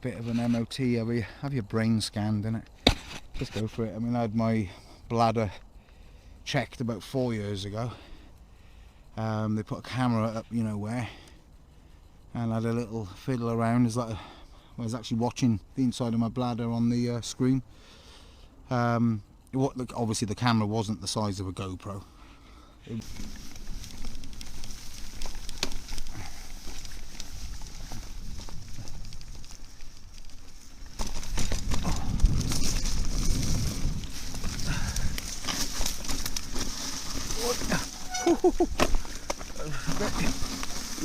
bit of an MOT, have your brain scanned, innit? Just go for it. I mean, I had my bladder checked about 4 years ago. They put a camera up, you know where, and I had a little fiddle around. It's like I was actually watching the inside of my bladder on the screen. Obviously the camera wasn't the size of a GoPro.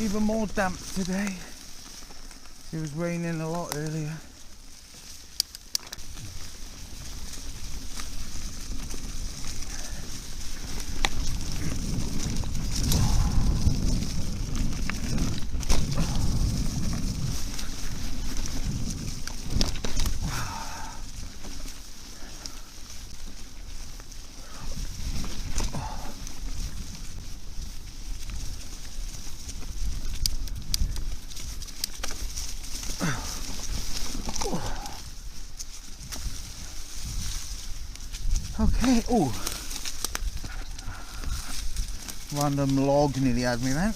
Even more damp today. It was raining a lot earlier. Okay, oh, random log nearly had me then.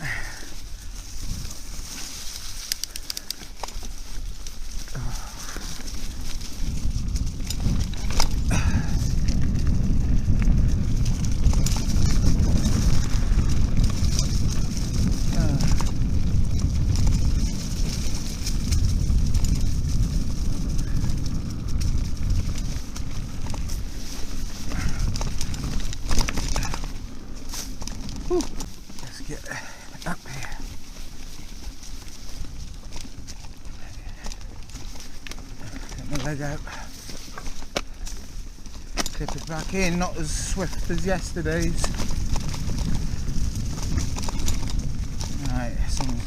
Let's get up here. Get my leg out. Clip it back in, not as swift as yesterday's. Right, someone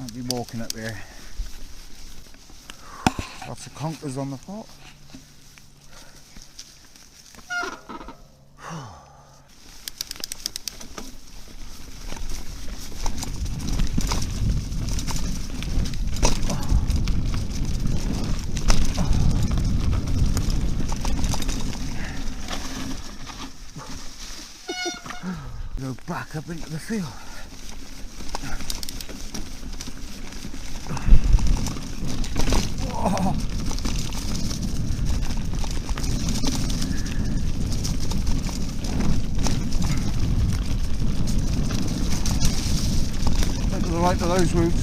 might be walking up here. Lots of conkers on the pot. Go back up into the field. Oh. To the right of those roots.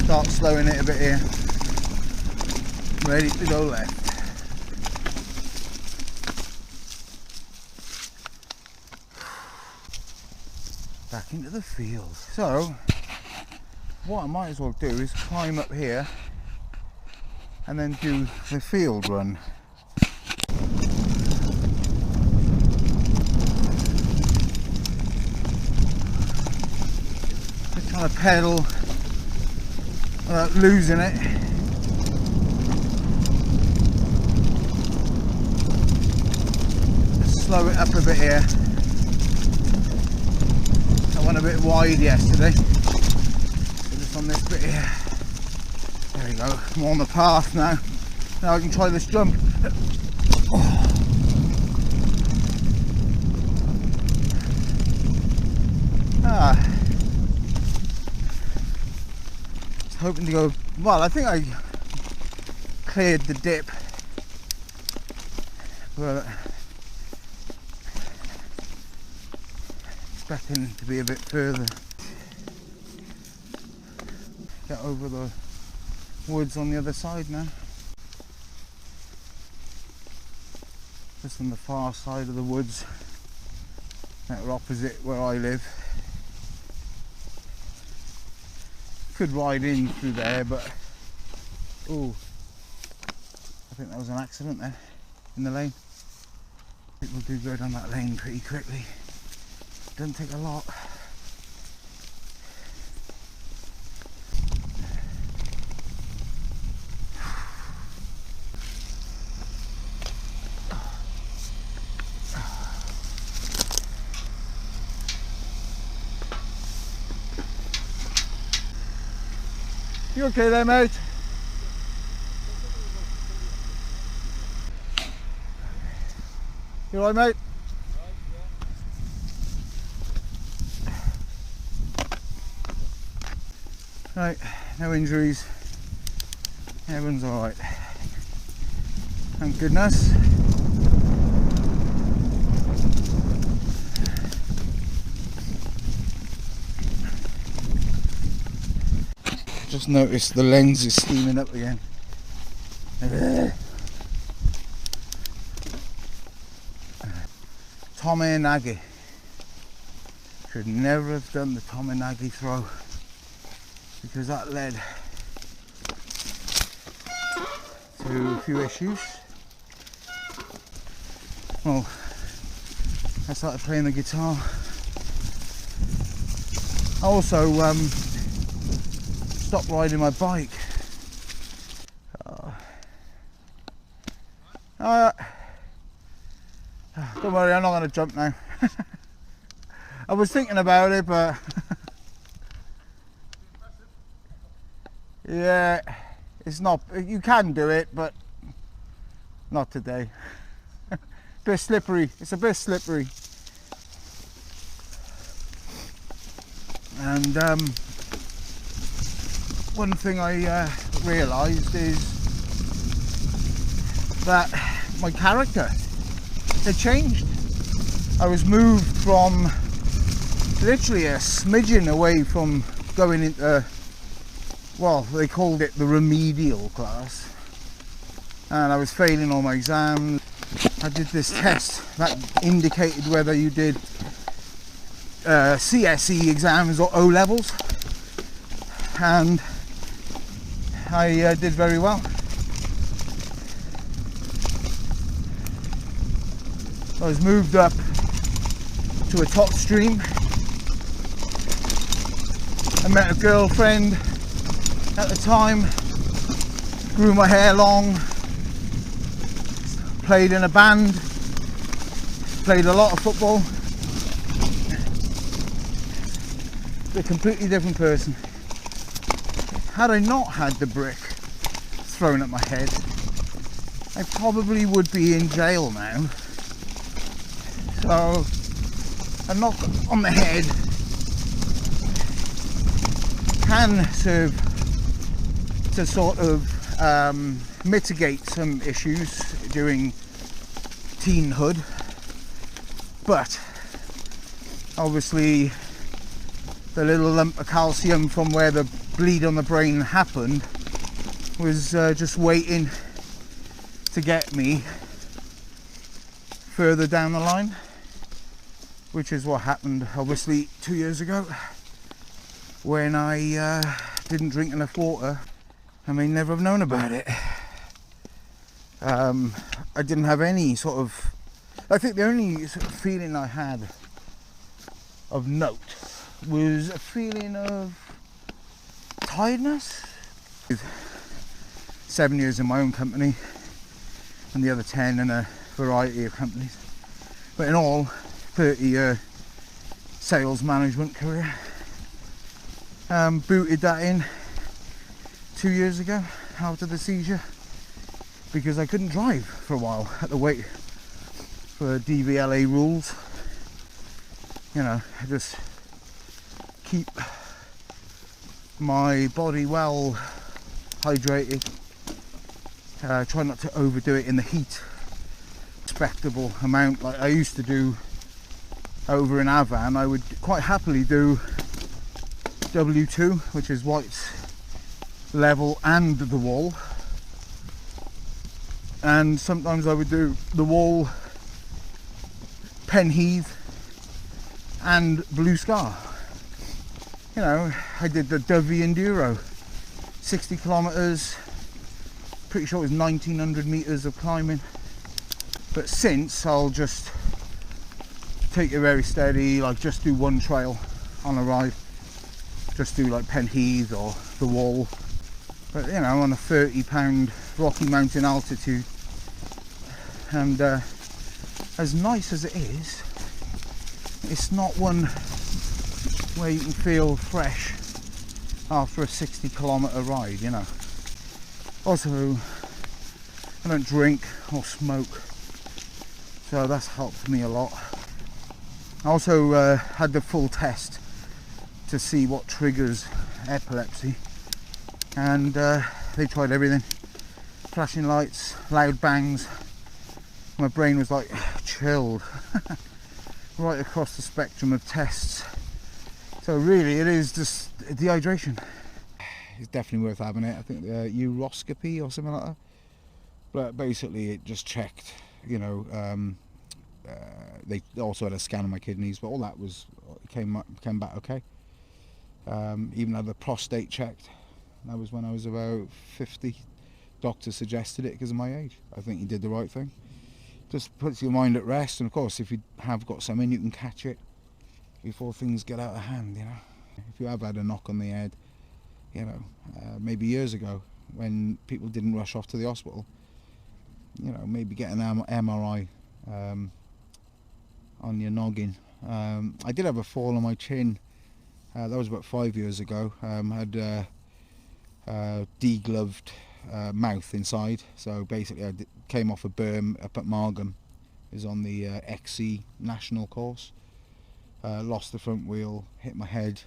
Start slowing it a bit here. Ready to go left. Back into the field. So, what I might as well do is climb up here and then do the field run. Just trying to pedal without losing it. Slow it up a bit here. I went a bit wide yesterday. So just on this bit here. There we go. I'm on the path now. Now I can try this jump. Oh. Just hoping to go. Well, I think I cleared the dip. But expecting to be a bit further. Get over the woods on the other side now. Just on the far side of the woods that are opposite where I live. Could ride in through there, but oh, I think that was an accident there in the lane. People do go down that lane pretty quickly. Doesn't take a lot. You okay there, mate? You alright, mate? Right, no injuries. Everyone's alright. Thank goodness. Just noticed the lens is steaming up again. Tomeyanagi. Should never have done the Tomeyanagi throw, because that led to a few issues. Well, I started playing the guitar. I also stopped riding my bike. Don't worry, I'm not going to jump now. I was thinking about it, but yeah, it's not. You can do it, but not today. Bit slippery. It's a bit slippery. And one thing I realised is that my character had changed. I was moved from literally a smidgen away from going into, well, they called it the remedial class, and I was failing all my exams. I did this test that indicated whether you did CSE exams or O levels, and I did very well. I was moved up to a top stream. I met a girlfriend at the time, grew my hair long, played in a band, played a lot of football. A completely different person. Had I not had the brick thrown at my head, I probably would be in jail now. So a knock on the head can serve to sort of mitigate some issues during teenhood, but obviously the little lump of calcium from where the bleed on the brain happened was just waiting to get me further down the line, which is what happened obviously 2 years ago when I didn't drink enough water. I may never have known about it. I didn't have any sort of, I think the only sort of feeling I had of note was a feeling of tiredness. 7 years in my own company and the other 10 in a variety of companies, but in all 30-year sales management career. Booted that in 2 years ago after the seizure, because I couldn't drive for a while. Had to wait for DVLA rules. You know, I just keep my body well hydrated. Try not to overdo it in the heat. Respectable amount like I used to do over in Avan. I would quite happily do W2, which is white level and the wall, and sometimes I would do the wall, Penheath and Blue Scar. You know, I did the Dovey Enduro, 60 kilometers, pretty sure it was 1900 meters of climbing. But since, I'll just take it very steady, like just do one trail on a ride, just do like Penheath or the wall. But you know, on a 30-pound Rocky Mountain altitude, and as nice as it is, it's not one where you can feel fresh after a 60-kilometre ride, you know. Also, I don't drink or smoke, so that's helped me a lot. I also had the full test to see what triggers epilepsy, and they tried everything. Flashing lights, loud bangs. My brain was like chilled right across the spectrum of tests. So really it is just dehydration. It's definitely worth having it. I think uroscopy or something like that. But basically it just checked, you know, they also had a scan of my kidneys, but all that was came back okay. Even had the prostate checked. That was when I was about 50. Doctor suggested it because of my age. I think he did the right thing. Just puts your mind at rest, and of course if you have got something, you can catch it before things get out of hand, you know. If you have had a knock on the head, you know, maybe years ago when people didn't rush off to the hospital, you know, maybe get an MRI on your noggin. I did have a fall on my chin. That was about 5 years ago. Had degloved mouth inside, so basically I came off a berm up at Margam. It was on the XC national course. Lost the front wheel, hit my head.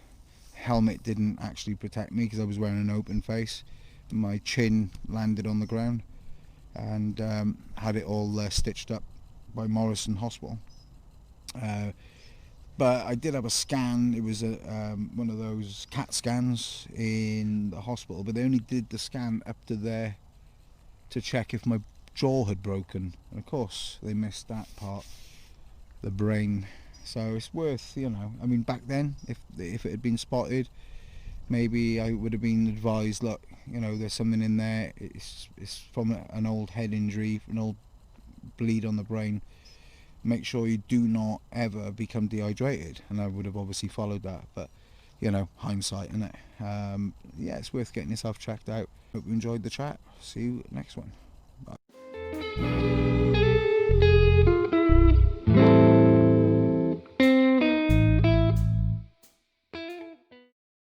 Helmet didn't actually protect me because I was wearing an open face. My chin landed on the ground, and had it all stitched up by Morrison Hospital. But I did have a scan. It was one of those CAT scans in the hospital, but they only did the scan up to there to check if my jaw had broken, and of course they missed that part, the brain. So it's worth, you know, I mean, back then if it had been spotted, maybe I would have been advised, look, you know, there's something in there, it's from an old head injury, an old bleed on the brain. Make sure you do not ever become dehydrated, and I would have obviously followed that, but you know, hindsight, innit? Yeah, it's worth getting yourself checked out. Hope you enjoyed the chat. See you next one. Bye.